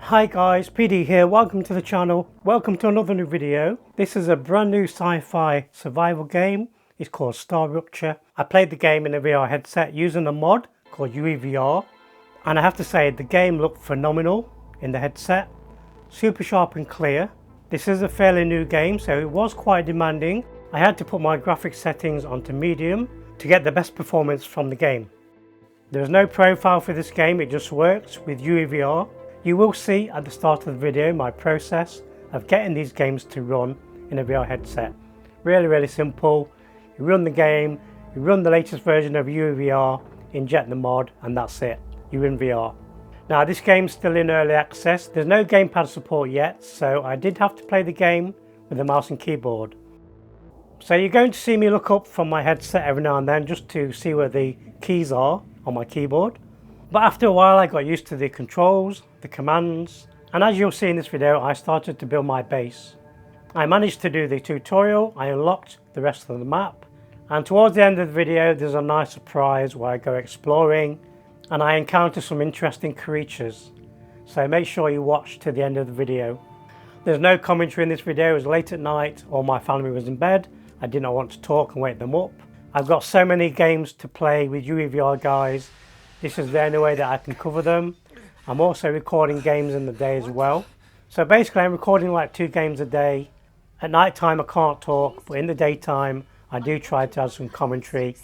Hi guys, PD here, welcome to the channel, welcome to another new video. This is a brand new sci-fi survival game. It's called StarRupture. I played the game in a VR headset using a mod called UEVR, and I have to say the game looked phenomenal in the headset, super sharp and clear. This is a fairly new game, so it was quite demanding. I had to put my graphics settings onto medium to get the best performance from the game. There's no profile for this game, it just works with UEVR. You will see at the start of the video my process of getting these games to run in a VR headset. Really simple. You run the game, you run the latest version of UEVR, inject the mod, and that's it. You're in VR. Now this game's still in early access. There's no gamepad support yet, so I did have to play the game with a mouse and keyboard. So you're going to see me look up from my headset every now and then just to see where the keys are on my keyboard. But after a while I got used to the controls, the commands, and as you'll see in this video I started to build my base. I managed to do the tutorial, I unlocked the rest of the map, and towards the end of the video there's a nice surprise where I go exploring and I encounter some interesting creatures. So make sure you watch to the end of the video. There's no commentary in this video. It was late at night, all my family was in bed. I did not want to talk and wake them up. I've got so many games to play with UEVR guys. This is the only way that I can cover them. I'm also recording games in the day as well. So basically I'm recording like 2 games a day. At night time I can't talk, but in the daytime I do try to add some commentary.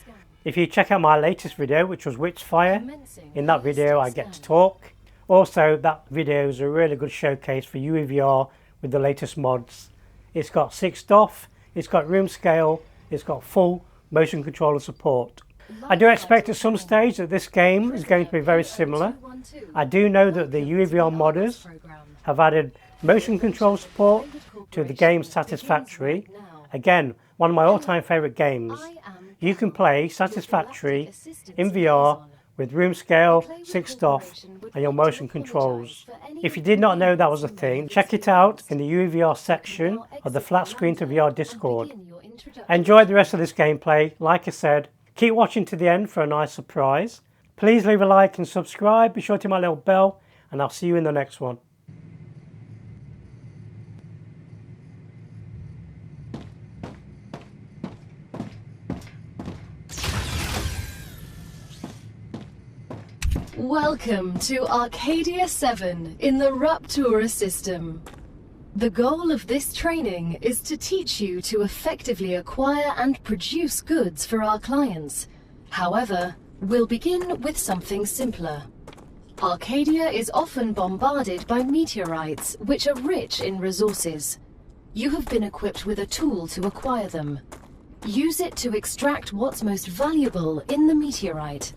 If you check out my latest video, which was Witchfire, in that video I get to talk. Also that video is a really good showcase for UEVR with the latest mods. It's got 6 stuff, it's got room scale, it's got full motion controller support. I do expect at some stage that this game is going to be very similar. I do know that the UEVR modders have added motion control support to the game Satisfactory. Again, one of my all-time favourite games. You can play Satisfactory in VR with room scale, 6 stuff and your motion controls. If you did not know that was a thing, check it out in the UEVR section of the Flat Screen to VR Discord. Enjoy the rest of this gameplay. Like I said, keep watching to the end for a nice surprise. Please leave a like and subscribe. Be sure to hit my little bell and I'll see you in the next one. Welcome to Arcadia 7 in the Raptura system. The goal of this training is to teach you to effectively acquire and produce goods for our clients. However, we'll begin with something simpler. Arcadia is often bombarded by meteorites, which are rich in resources. You have been equipped with a tool to acquire them. Use it to extract what's most valuable in the meteorite.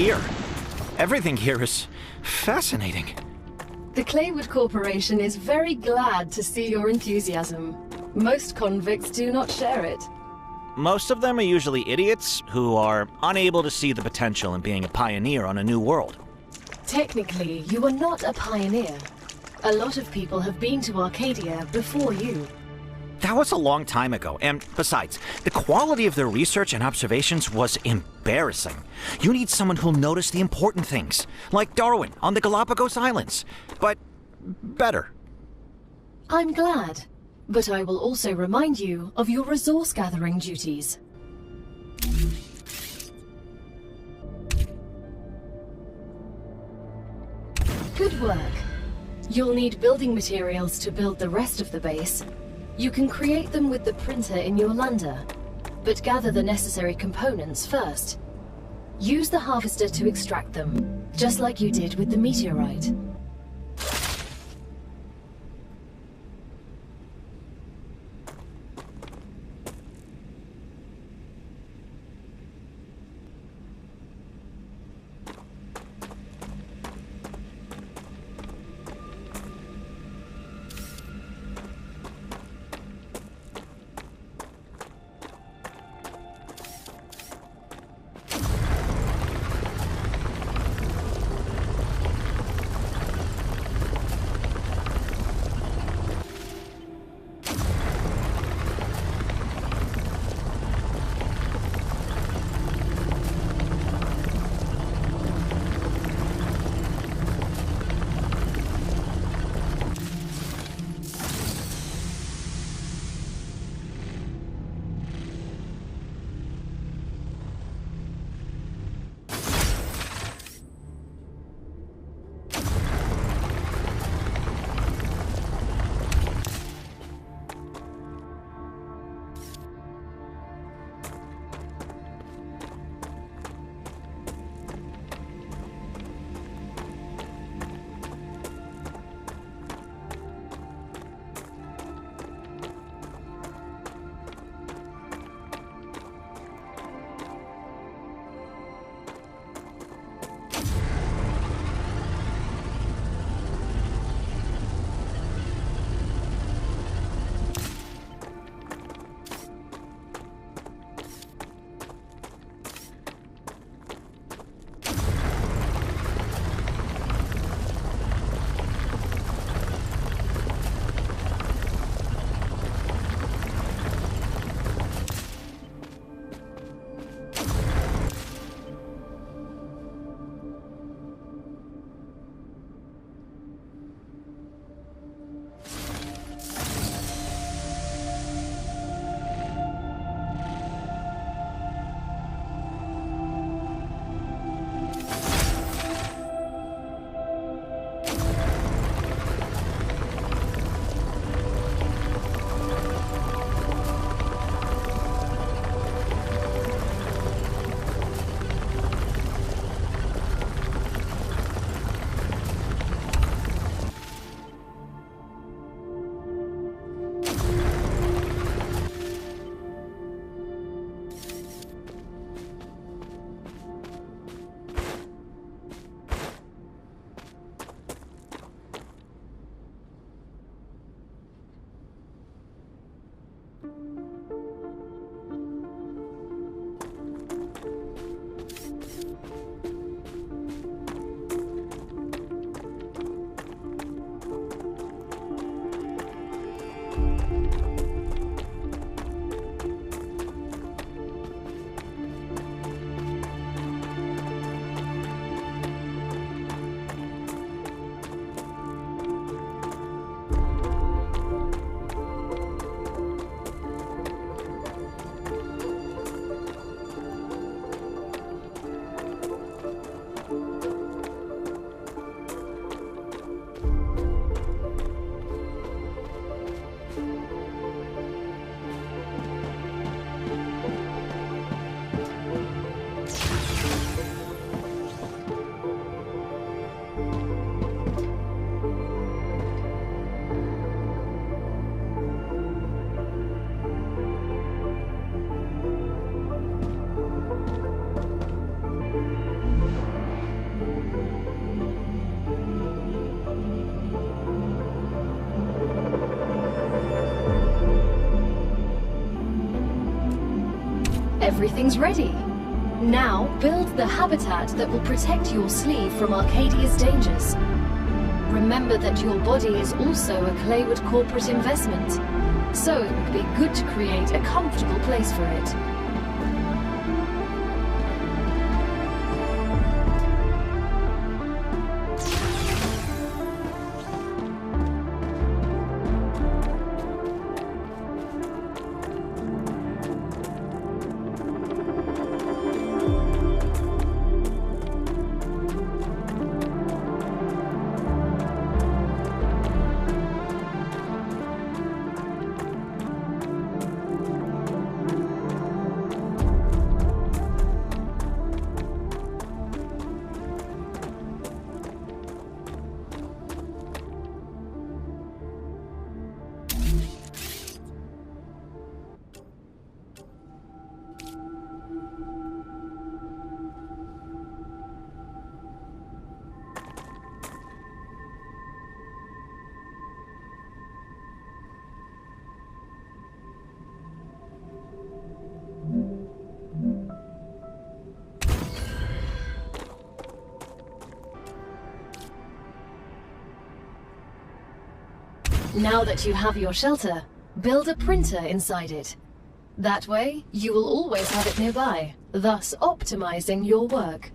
here. Everything here is fascinating. The Claywood Corporation is very glad to see your enthusiasm. Most convicts do not share it. Most of them are usually idiots who are unable to see the potential in being a pioneer on a new world. Technically, you are not a pioneer. A lot of people have been to Arcadia before you. That was a long time ago, and besides, the quality of their research and observations was embarrassing. You need someone who'll notice the important things, like Darwin on the Galapagos Islands, but better. I'm glad, but I will also remind you of your resource gathering duties. Good work. You'll need building materials to build the rest of the base. You can create them with the printer in your lander, but gather the necessary components first. Use the harvester to extract them, just like you did with the meteorite. Everything's ready. Now build the habitat that will protect your sleeve from Arcadia's dangers. Remember that your body is also a Claywood corporate investment, so it would be good to create a comfortable place for it. Now that you have your shelter, build a printer inside it. That way, you will always have it nearby, thus optimizing your work.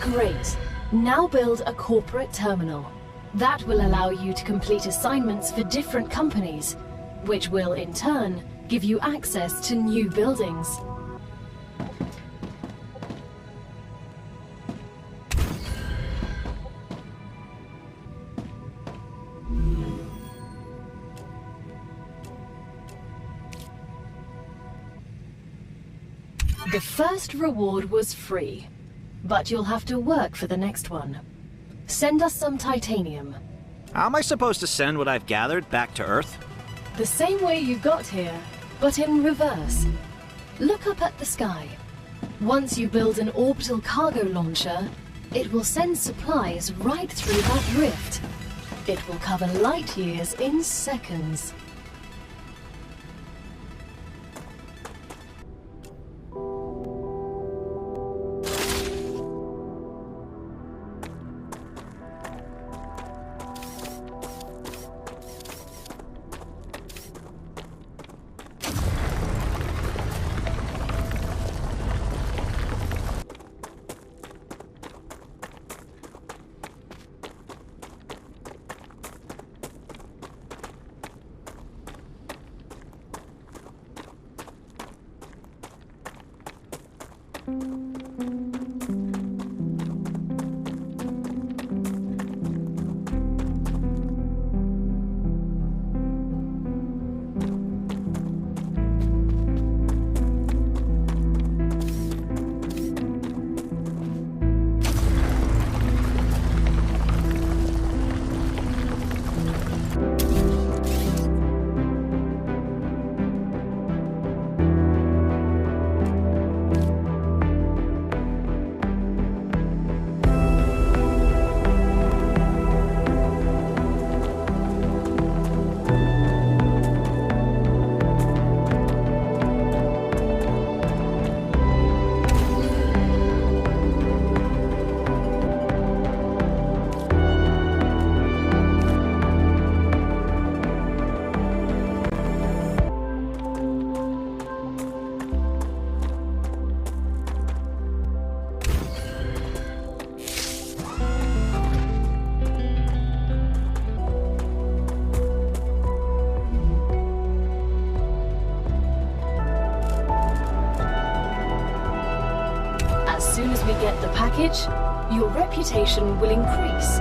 Great. Now build a corporate terminal. That will allow you to complete assignments for different companies, which will in turn give you access to new buildings. The first reward was free, but you'll have to work for the next one. Send us some titanium. How am I supposed to send what I've gathered back to Earth? The same way you got here, but in reverse. Look up at the sky. Once you build an orbital cargo launcher, it will send supplies right through that rift. It will cover light years in seconds. As soon as we get the package, your reputation will increase,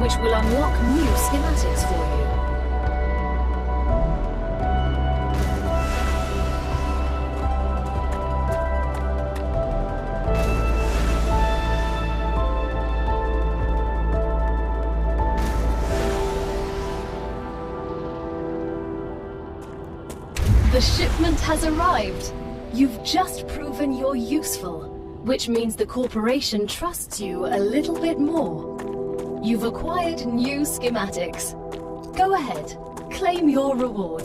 which will unlock new schematics for you. The shipment has arrived. You've just proven you're useful, which means the corporation trusts you a little bit more. You've acquired new schematics. Go ahead, claim your reward.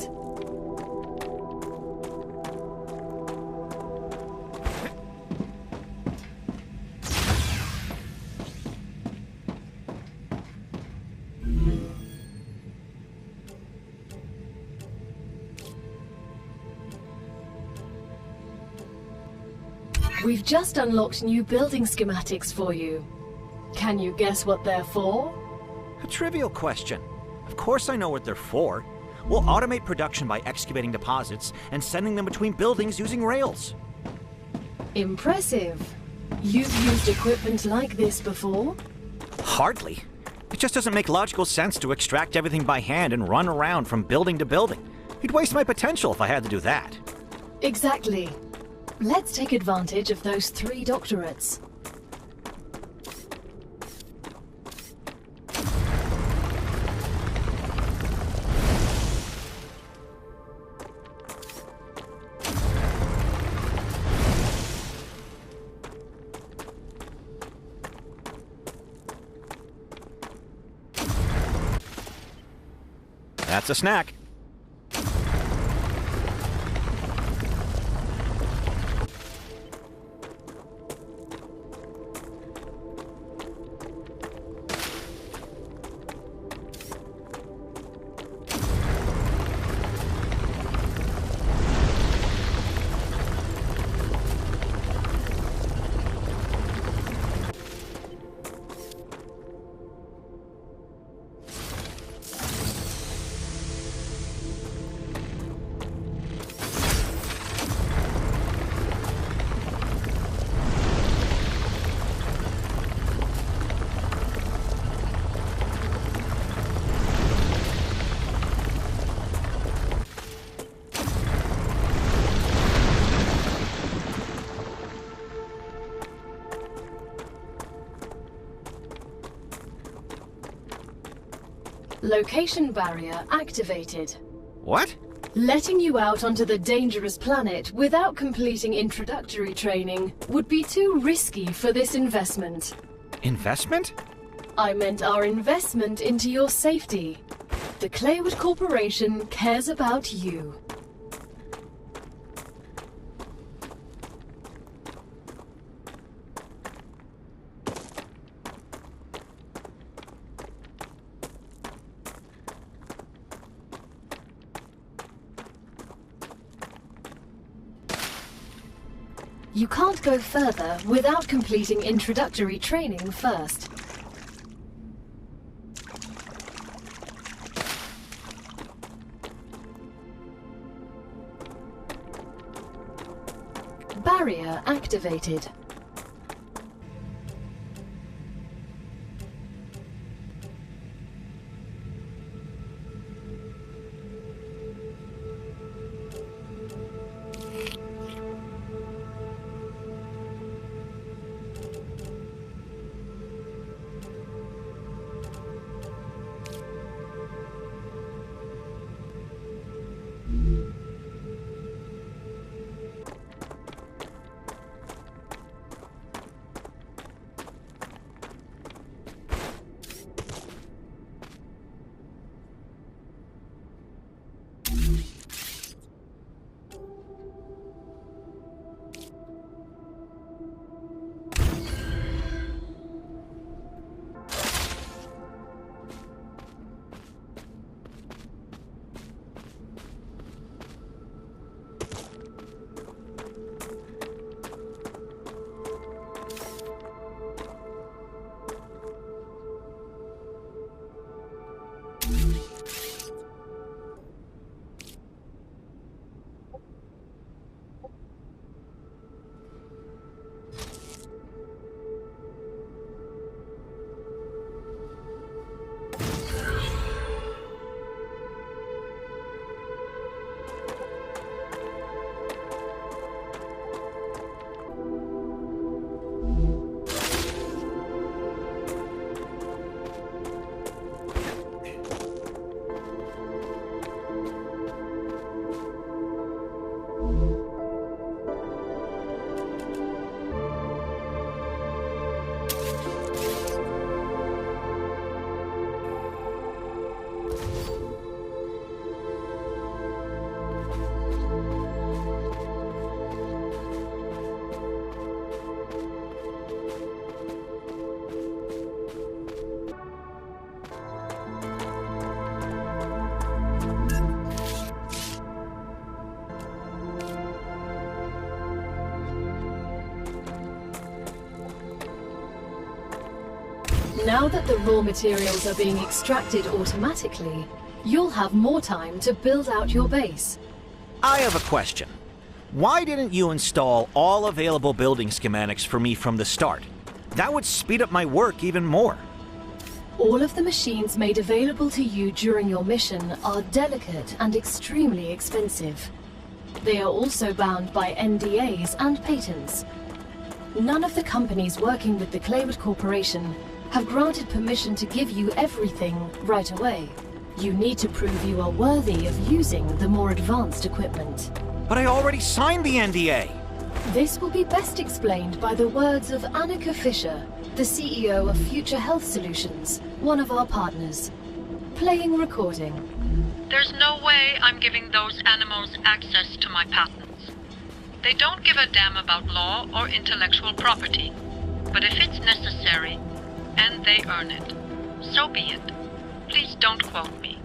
We've just unlocked new building schematics for you. Can you guess what they're for? A trivial question. Of course I know what they're for. We'll automate production by excavating deposits and sending them between buildings using rails. Impressive. You've used equipment like this before? Hardly. It just doesn't make logical sense to extract everything by hand and run around from building to building. You'd waste my potential if I had to do that. Exactly. Let's take advantage of those 3 doctorates. That's a snack. Location barrier activated. What? Letting you out onto the dangerous planet without completing introductory training would be too risky for this investment. Investment? I meant our investment into your safety. The Claywood Corporation cares about you. You can't go further without completing introductory training first. Barrier activated. Now that the raw materials are being extracted automatically, you'll have more time to build out your base. I have a question. Why didn't you install all available building schematics for me from the start? That would speed up my work even more. All of the machines made available to you during your mission are delicate and extremely expensive. They are also bound by NDAs and patents. None of the companies working with the Claywood Corporation have granted permission to give you everything right away. You need to prove you are worthy of using the more advanced equipment. But I already signed the NDA! This will be best explained by the words of Annika Fisher, the CEO of Future Health Solutions, one of our partners. Playing recording. There's no way I'm giving those animals access to my patents. They don't give a damn about law or intellectual property. But if it's necessary, and they earn it, so be it. Please don't quote me.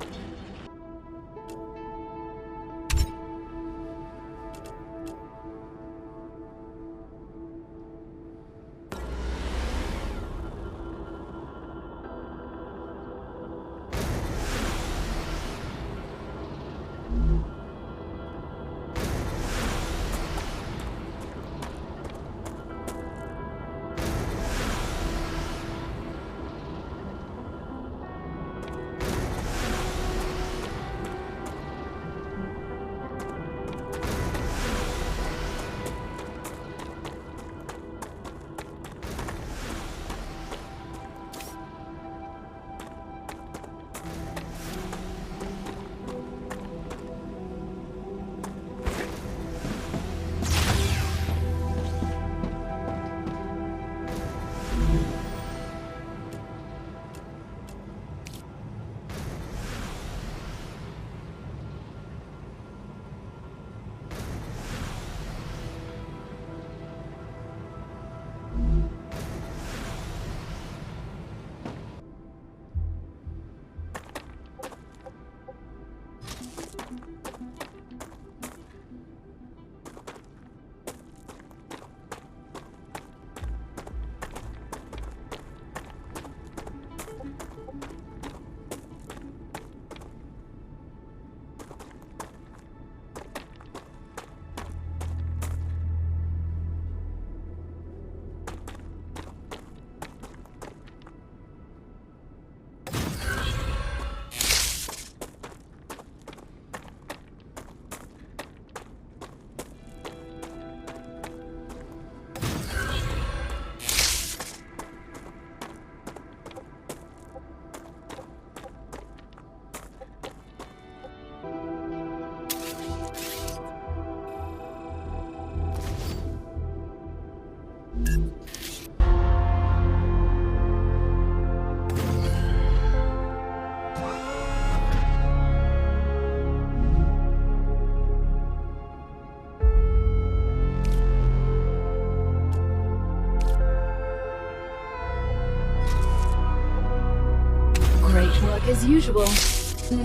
As usual.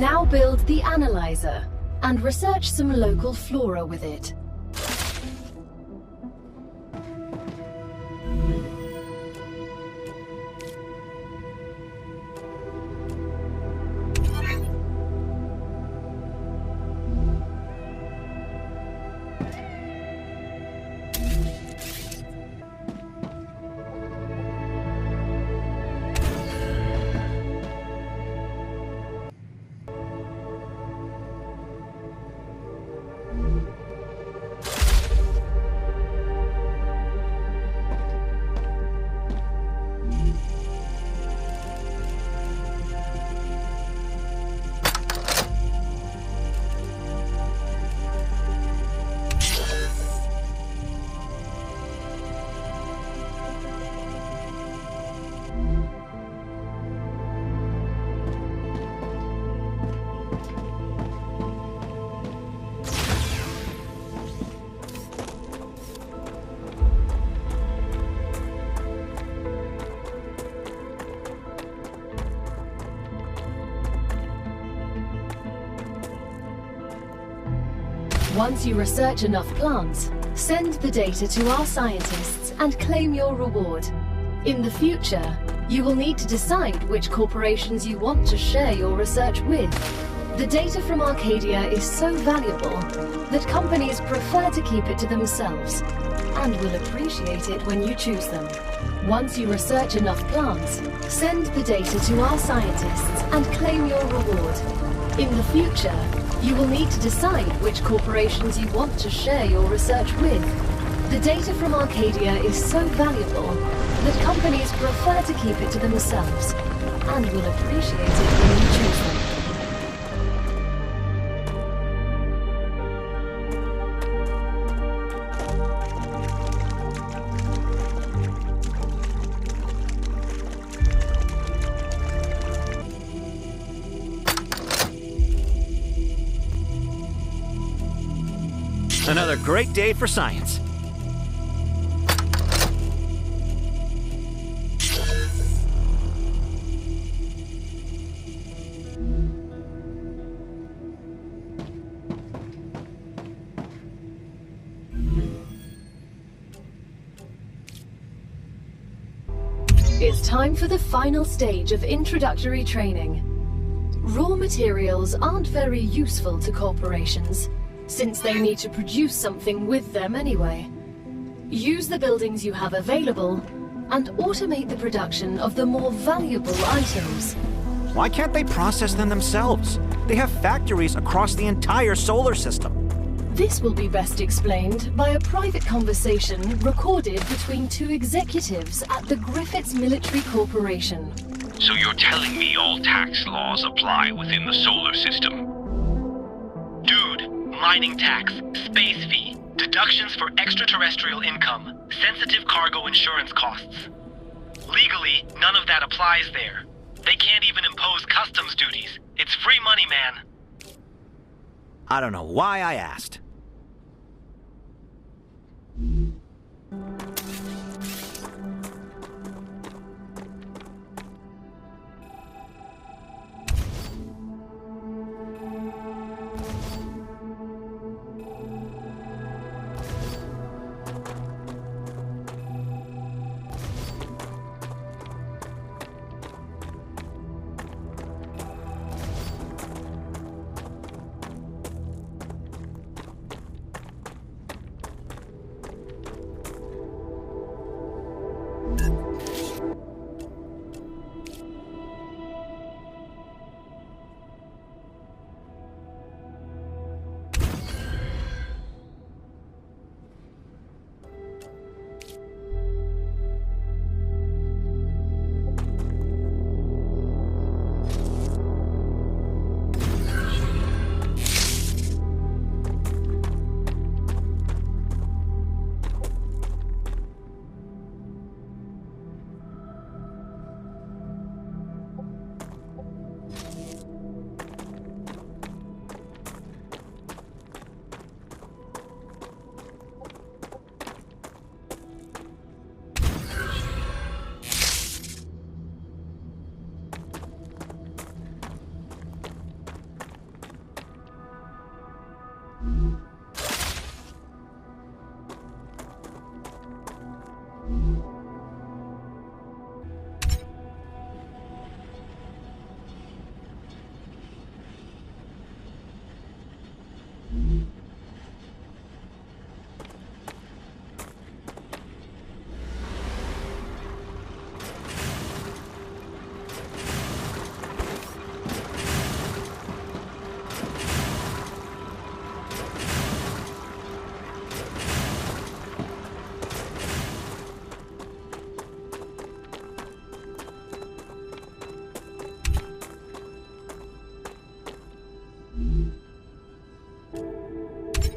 Now build the analyzer and research some local flora with it. Once you research enough plants, send the data to our scientists and claim your reward. In the future, You will need to decide which corporations you want to share your research with. The data from Arcadia is so valuable that companies prefer to keep it to themselves and will appreciate it when you choose them. Once you research enough plants, send the data to our scientists and claim your reward. In the future, you will need to decide which corporations you want to share your research with. The data from Arcadia is so valuable that companies prefer to keep it to themselves and will appreciate it when you choose them. Another great day for science. It's time for the final stage of introductory training. Raw materials aren't very useful to corporations, since they need to produce something with them anyway. Use the buildings you have available and automate the production of the more valuable items. Why can't they process them themselves? They have factories across the entire solar system. This will be best explained by a private conversation recorded between two executives at the Griffiths Military Corporation. So you're telling me all tax laws apply within the solar system? Dude, mining tax, space fee, deductions for extraterrestrial income, sensitive cargo insurance costs. Legally, none of that applies there. They can't even impose customs duties. It's free money, man. I don't know why I asked.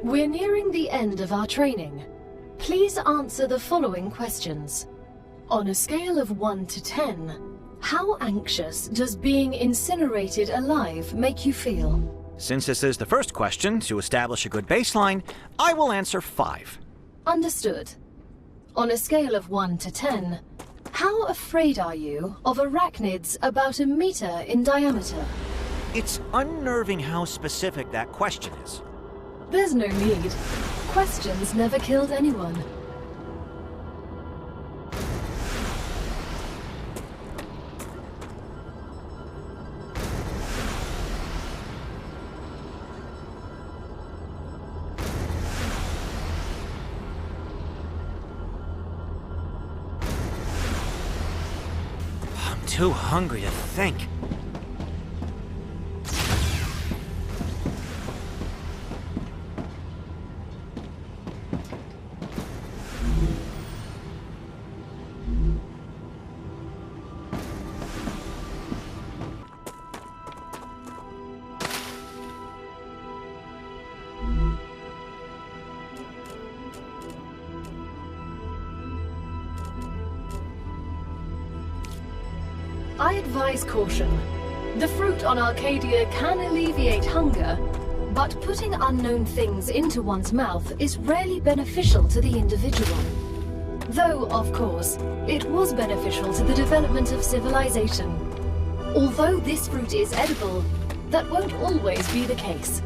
We're nearing the end of our training. Please answer the following questions. On a scale of 1 to 10, how anxious does being incinerated alive make you feel? Since this is the first question, to establish a good baseline, I will answer 5. Understood. On a scale of 1 to 10, how afraid are you of arachnids about 1 meter in diameter? It's unnerving how specific that question is. There's no need. Questions never killed anyone. too hungry to think. I advise caution. The fruit on Arcadia can alleviate hunger, but putting unknown things into one's mouth is rarely beneficial to the individual. Though, of course, it was beneficial to the development of civilization. Although this fruit is edible, that won't always be the case.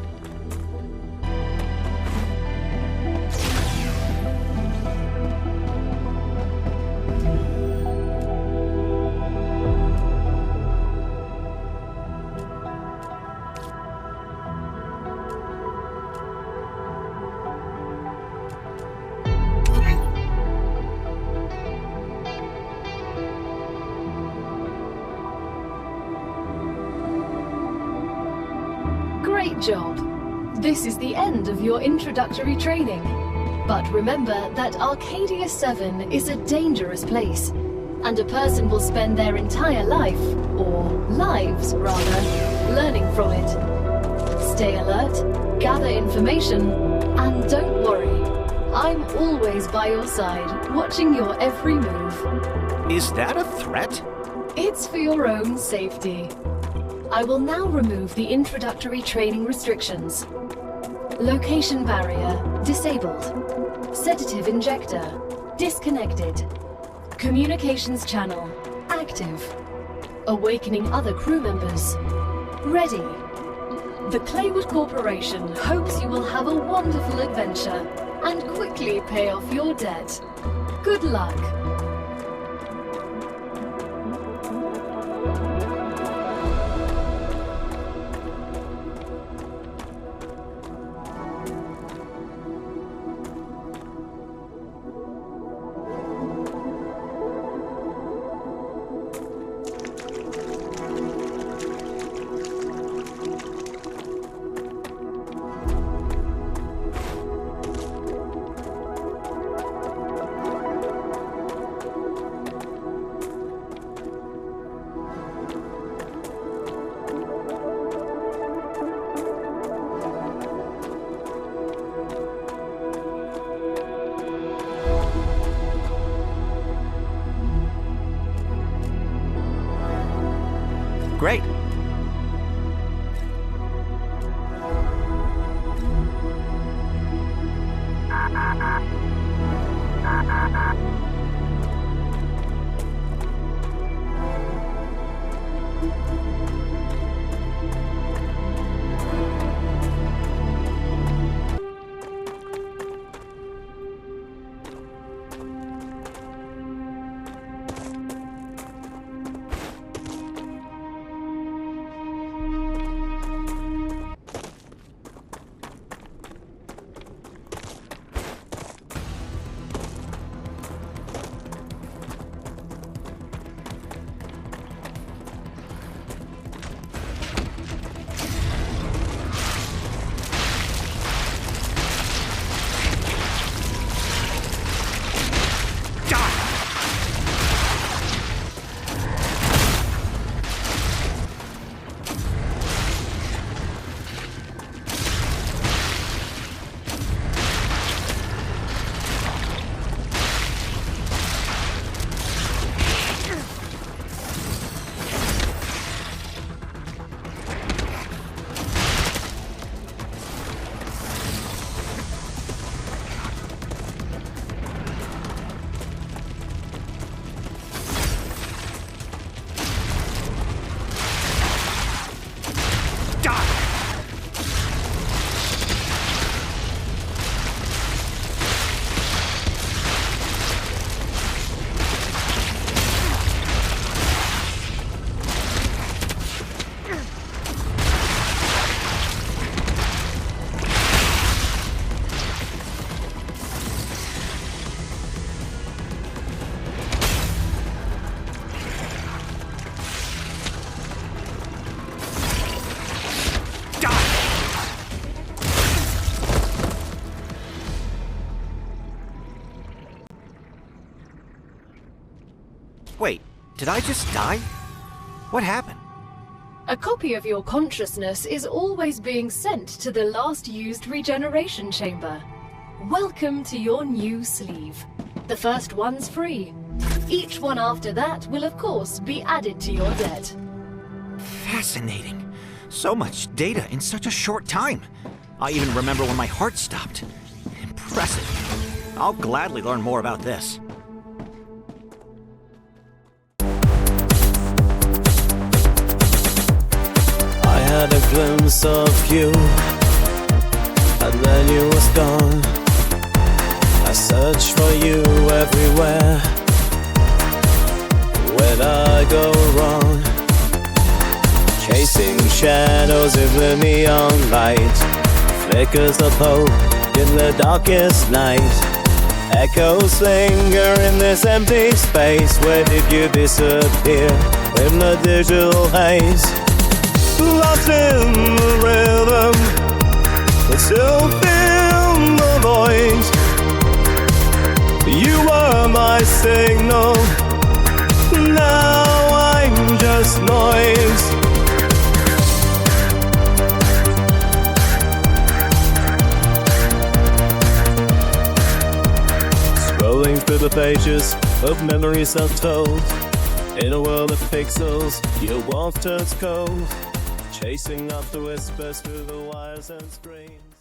Great job! This is the end of your introductory training. But remember that Arcadia 7 is a dangerous place, and a person will spend their entire life, or lives rather, learning from it. Stay alert, gather information, and don't worry. I'm always by your side, watching your every move. Is that a threat? It's for your own safety. I will now remove the introductory training restrictions. Location barrier disabled. Sedative injector disconnected. Communications channel active. Awakening other crew members ready. The Claywood Corporation hopes you will have a wonderful adventure and quickly pay off your debt. Good luck. Did I just die? What happened? A copy of your consciousness is always being sent to the last used regeneration chamber. Welcome to your new sleeve. The first one's free. Each one after that will of course be added to your debt. Fascinating. So much data in such a short time. I even remember when my heart stopped. Impressive. I'll gladly learn more about this. I had a glimpse of you, and then you was gone. I searched for you everywhere. Where'd I go wrong? Chasing shadows in the neon light, flickers of hope in the darkest night. Echoes linger in this empty space. Where did you disappear in the digital haze? Lost in the rhythm, but still feel the voice. You were my signal, now I'm just noise. Scrolling through the pages of memories untold. In a world of pixels, your warmth turns cold. Chasing up the whispers through the wires and screens.